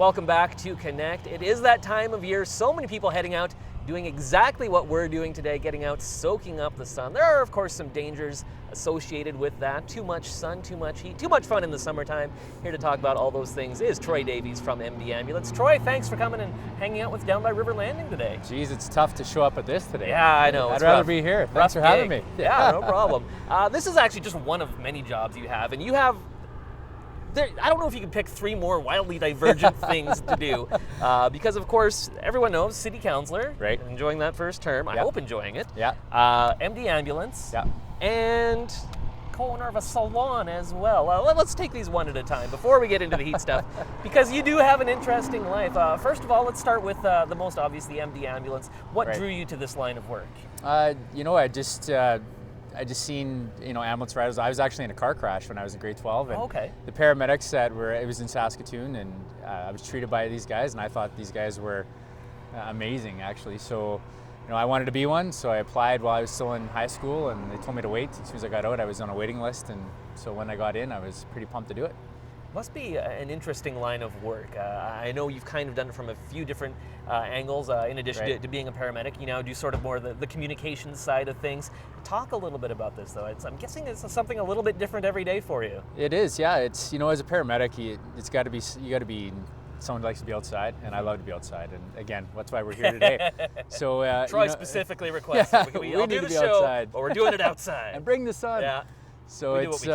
Welcome back to Connect. It is that time of year. So many people heading out, doing exactly what we're doing today, getting out, soaking up the sun. There are, of course, some dangers associated with that. Too much sun, too much heat, too much fun in the summertime. Here to talk about all those things is Troy Davies from MD Ambulance. Troy, thanks for coming and hanging out with Down by River Landing today. Geez, it's tough to show up at this today. Yeah, I know. I'd rather be here. Thanks for having me. Yeah, no problem. This is actually just one of many jobs you have, and you have I don't know if you can pick three more wildly divergent things to do, because of course everyone knows city councilor, right? Enjoying that first term. I hope enjoying it. Yeah. MD Ambulance. Yeah. And co-owner of a salon as well. Let's take these one at a time before we get into the heat stuff, because you do have an interesting life. First of all, let's start with the most obvious, the MD Ambulance. What drew you to this line of work? I just seen, ambulance riders. I was actually in a car crash when I was in grade 12, and okay. The paramedics it was in Saskatoon, and I was treated by these guys, and I thought these guys were amazing, actually. So, I wanted to be one, so I applied while I was still in high school, and they told me to wait. As soon as I got out, I was on a waiting list, and so when I got in, I was pretty pumped to do it. Must be an interesting line of work. I know you've kind of done it from a few different angles, in addition to being a paramedic. You now do sort of more the communications side of things. Talk a little bit about this, though. I'm guessing it's something a little bit different every day for you. It is, yeah. It's, as a paramedic, you got to be someone who likes to be outside, and I love to be outside. And again, that's why we're here today. So Troy specifically requested we do the show, outside. But we're doing it outside. And bring the sun. Yeah. So it's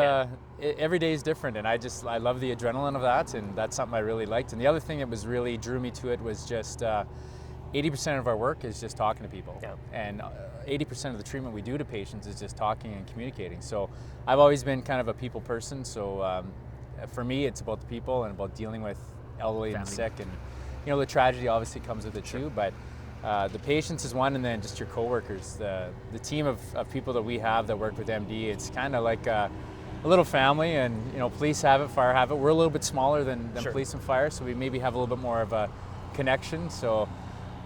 every day is different, and I love the adrenaline of that, and that's something I really liked. And the other thing that really drew me to it was just 80% of our work is just talking to people, and 80% of the treatment we do to patients is just talking and communicating. So I've always been kind of a people person. So for me, it's about the people and about dealing with elderly and sick, and the tragedy obviously comes with it too, but. The patients is one, and then just your coworkers, the team of people that we have that work with MD. It's kind of like a little family, and police have it, fire have it. We're a little bit smaller than police and fire, so we maybe have a little bit more of a connection. So,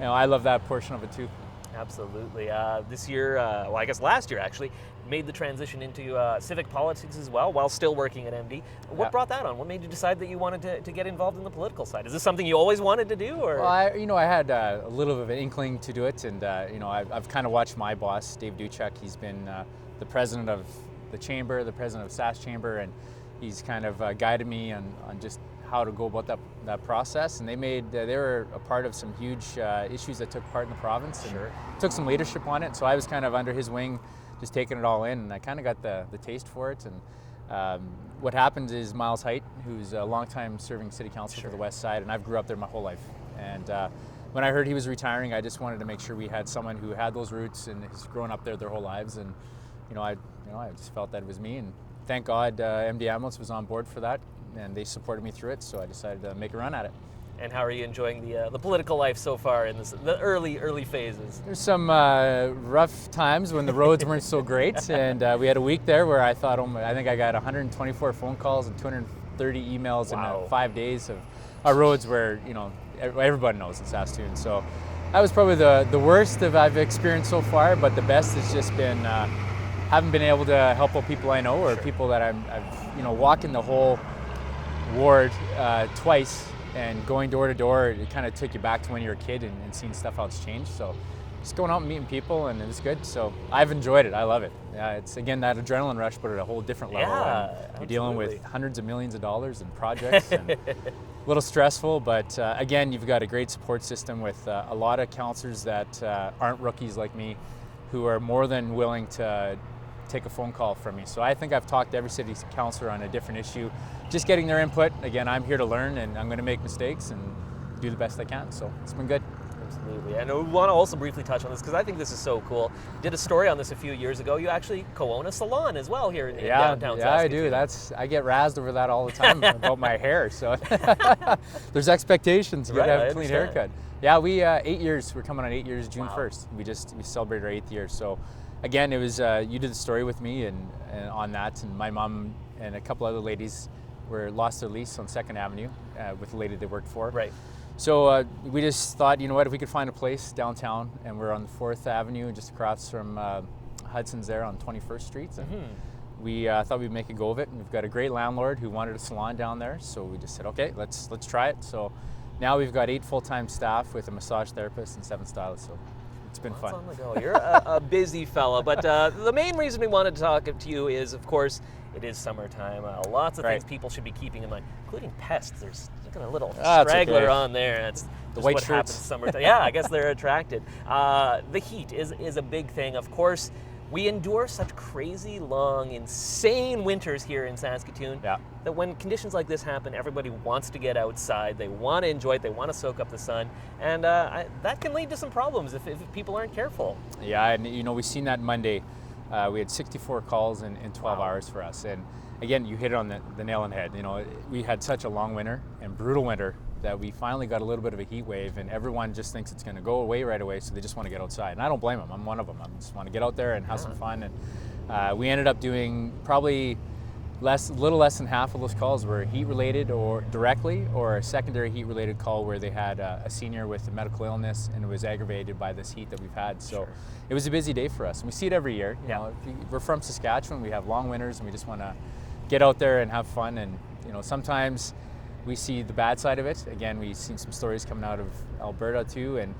I love that portion of it too. Absolutely. This year, I guess last year actually, made the transition into civic politics as well, while still working at MD. What brought that on? What made you decide that you wanted to get involved in the political side? Is this something you always wanted to do, or? Well, I had a little bit of an inkling to do it, and I've kind of watched my boss, Dave Duchek. He's been the president of the chamber, the president of SAS Chamber, and he's kind of guided me on just how to go about that process. And they were a part of some huge issues that took part in the province, and took some leadership on it. So I was kind of under his wing, just taking it all in, and I kind of got the taste for it. And what happened is Miles Height, who's a longtime serving city council for the West Side, and I've grew up there my whole life. And when I heard he was retiring, I just wanted to make sure we had someone who had those roots and has grown up there their whole lives. And I just felt that it was me, and thank God MD Ambulance was on board for that, and they supported me through it. So I decided to make a run at it. And how are you enjoying the political life so far in the early phases? There's some rough times when the roads weren't so great, and we had a week there where I thought, I think I got 124 phone calls and 230 emails in 5 days of our roads where everybody knows in Saskatoon. So that was probably the worst that I've experienced so far, but the best has just been haven't been able to help out people I know, or people that I've walking the whole ward twice. And going door to door, it kind of took you back to when you were a kid, and seeing stuff how it's changed. So just going out and meeting people, and it was good. So I've enjoyed it. I love it. It's, again, that adrenaline rush, but at a whole different level. You're dealing with hundreds of millions of dollars in projects, and a little stressful. But again, you've got a great support system with a lot of counselors that aren't rookies like me, who are more than willing to take a phone call from me. So I think I've talked to every city councilor on a different issue, just getting their input. Again, I'm here to learn, and I'm going to make mistakes and do the best I can. So it's been good. Absolutely. And we want to also briefly touch on this, because I think this is so cool. You did a story on this a few years ago. You actually co-own a salon as well here in downtown Saskatoon. Yeah, I do. I get razzed over that all the time about my hair. So there's expectations. You got to have a clean haircut. Yeah, we 8 years. We're coming on 8 years June 1st. We celebrated our 8th year. So again, it was you did the story with me and on that, and my mom and a couple other ladies lost their lease on 2nd Avenue with the lady they worked for. Right. So we just thought, if we could find a place downtown, and we're on 4th Avenue, just across from Hudson's there on 21st Street. And we thought we'd make a go of it, and we've got a great landlord who wanted a salon down there. So we just said, okay, let's try it. So now we've got 8 full-time staff with a massage therapist and 7 stylists. So it's been Lots fun. on the go. You're a busy fella, but the main reason we wanted to talk to you is, of course, it is summertime. Lots of things people should be keeping in mind, including pests. There's a little straggler on there. That's the white what shirts. happens summertime. Yeah, I guess they're attracted. The heat is a big thing. Of course, we endure such crazy long, insane winters here in Saskatoon that when conditions like this happen, everybody wants to get outside. They want to enjoy it. They want to soak up the sun. And that can lead to some problems if people aren't careful. Yeah, and we've seen that Monday. We had 64 calls in 12 hours for us. And again, you hit it on the nail on the head. We had such a long winter and brutal winter that we finally got a little bit of a heat wave, and everyone just thinks it's going to go away right away, so they just want to get outside. And I don't blame them. I'm one of them. I just want to get out there and have some fun. And we ended up doing probably a little less than half of those calls were heat related or directly, or a secondary heat related call where they had a senior with a medical illness and it was aggravated by this heat that we've had. So it was a busy day for us. And we see it every year. We're from Saskatchewan. We have long winters and we just want to get out there and have fun. And sometimes we see the bad side of it. Again, we've seen some stories coming out of Alberta too, and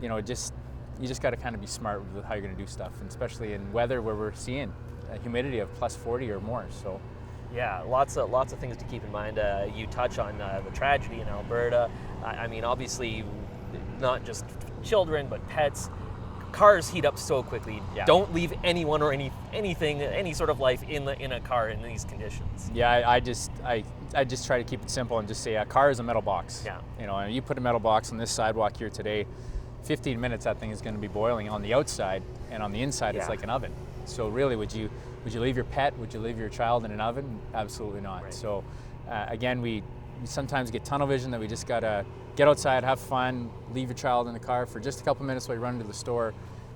you just got to kind of be smart with how you're going to do stuff, and especially in weather where we're seeing a humidity of plus 40 or more. So, yeah, lots of things to keep in mind. You touch on the tragedy in Alberta. I mean, obviously, not just children, but pets. Cars heat up so quickly. Don't leave anyone or anything, any sort of life in a car in these conditions. Yeah, I just try to keep it simple and just say a car is a metal box. And you put a metal box on this sidewalk here today, 15 minutes that thing is going to be boiling on the outside, and on the inside it's like an oven. So really, would you leave your pet? Would you leave your child in an oven? Absolutely not. Right. So again, we sometimes get tunnel vision that we just gotta get outside, have fun, leave your child in the car for just a couple minutes while you run into the store.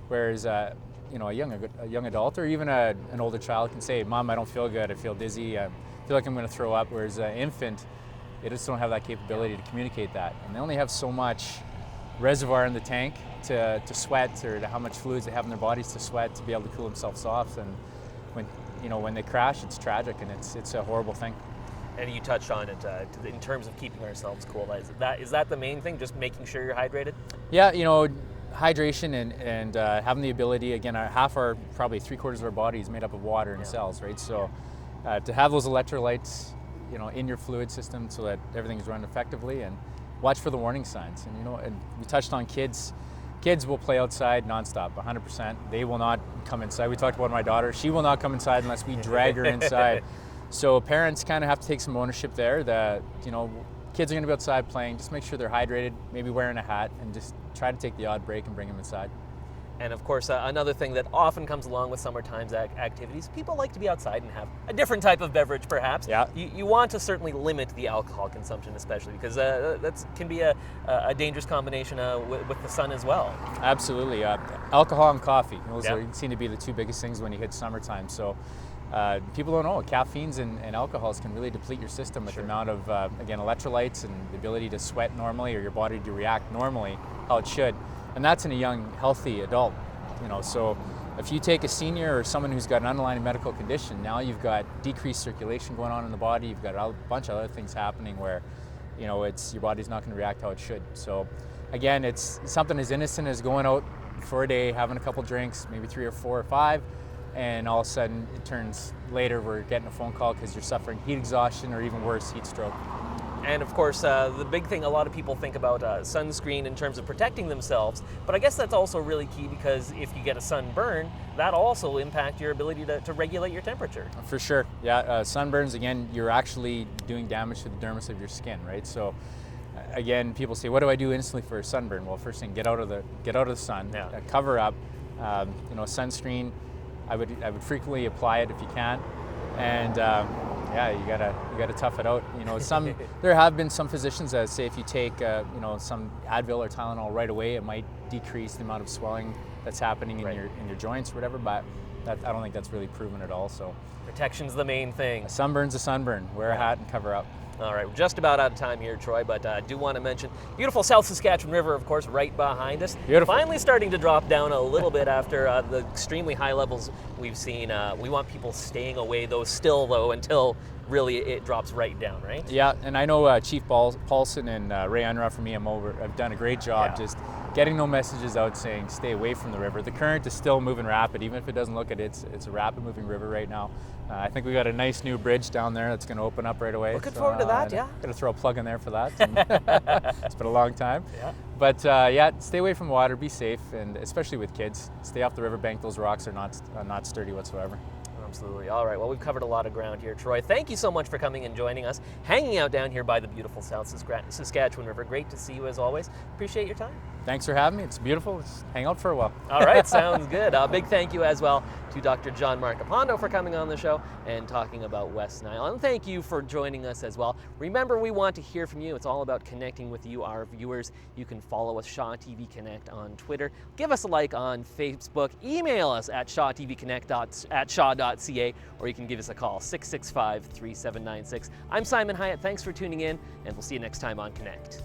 Whereas a young adult or even an older child can say, "Mom, I don't feel good. I feel dizzy. I feel like I'm going to throw up." Whereas an infant, they just don't have that capability to communicate that, and they only have so much reservoir in the tank to sweat, or to how much fluids they have in their bodies to sweat to be able to cool themselves off. And when they crash, it's tragic, and it's a horrible thing. And you touched on it in terms of keeping ourselves cool. Is that the main thing? Just making sure you're hydrated? Yeah, hydration and having the ability, again, probably 3/4 of our body is made up of water and cells, right? So to have those electrolytes, in your fluid system so that everything's run effectively, and watch for the warning signs. And we touched on kids. Kids will play outside nonstop, 100%. They will not come inside. We talked about my daughter. She will not come inside unless we drag her inside. So parents kind of have to take some ownership there that, kids are going to be outside playing. Just make sure they're hydrated, maybe wearing a hat, and just try to take the odd break and bring them inside. And of course, another thing that often comes along with summertime's activities, people like to be outside and have a different type of beverage, perhaps. Yeah. You want to certainly limit the alcohol consumption, especially because that can be a dangerous combination with the sun as well. Absolutely. Alcohol and coffee. Those seem to be the two biggest things when you hit summertime. So people don't know, caffeines and alcohols can really deplete your system with the amount of, again, electrolytes and the ability to sweat normally, or your body to react normally how it should. And that's in a young, healthy adult. So if you take a senior or someone who's got an underlying medical condition, now you've got decreased circulation going on in the body. You've got a bunch of other things happening where, your body's not going to react how it should. So again, it's something as innocent as going out for a day, having a couple drinks, maybe 3 or 4 or 5, and all of a sudden it turns later, we're getting a phone call because you're suffering heat exhaustion, or even worse, heat stroke. And of course, the big thing a lot of people think about sunscreen in terms of protecting themselves, but I guess that's also really key, because if you get a sunburn, that also impacts your ability to regulate your temperature. For sure, yeah. Sunburns, again, you're actually doing damage to the dermis of your skin, right? So again, people say, what do I do instantly for a sunburn? Well, first thing, get out of the sun, cover up. Sunscreen, I would frequently apply it if you can, and you gotta tough it out. There have been some physicians that say if you take some Advil or Tylenol right away, it might decrease the amount of swelling that's happening in your joints or whatever, but I don't think that's really proven at all. So protection's the main thing. A sunburn's a sunburn. Wear a hat and cover up. All right, we're just about out of time here, Troy, but I do want to mention beautiful South Saskatchewan River, of course, right behind us. Beautiful. Finally starting to drop down a little bit after the extremely high levels we've seen. We want people staying away, though, still, though, until really it drops right down, right? Yeah, and I know Chief Paulson and Ray Unruh from EMO have done a great job just getting no messages out saying stay away from the river. The current is still moving rapid, even if it doesn't look it's a rapid moving river right now. I think we got a nice new bridge down there that's going to open up right away. Looking forward to that, yeah. Going to throw a plug in there for that. It's been a long time. Yeah. But stay away from water, be safe, and especially with kids, stay off the riverbank. Those rocks are not sturdy whatsoever. Absolutely. All right. Well, we've covered a lot of ground here, Troy. Thank you so much for coming and joining us, hanging out down here by the beautiful South Saskatchewan River. Great to see you as always. Appreciate your time. Thanks for having me. It's beautiful. Let's hang out for a while. All right. Sounds good. Big thank you as well to Dr. John Marcapondo for coming on the show and talking about West Nile. And thank you for joining us as well. Remember, we want to hear from you. It's all about connecting with you, our viewers. You can follow us, Shaw TV Connect, on Twitter. Give us a like on Facebook. Email us at shawtvconnect@shaw.ca, or you can give us a call, 665-3796. I'm Simon Hyatt. Thanks for tuning in, and we'll see you next time on Connect.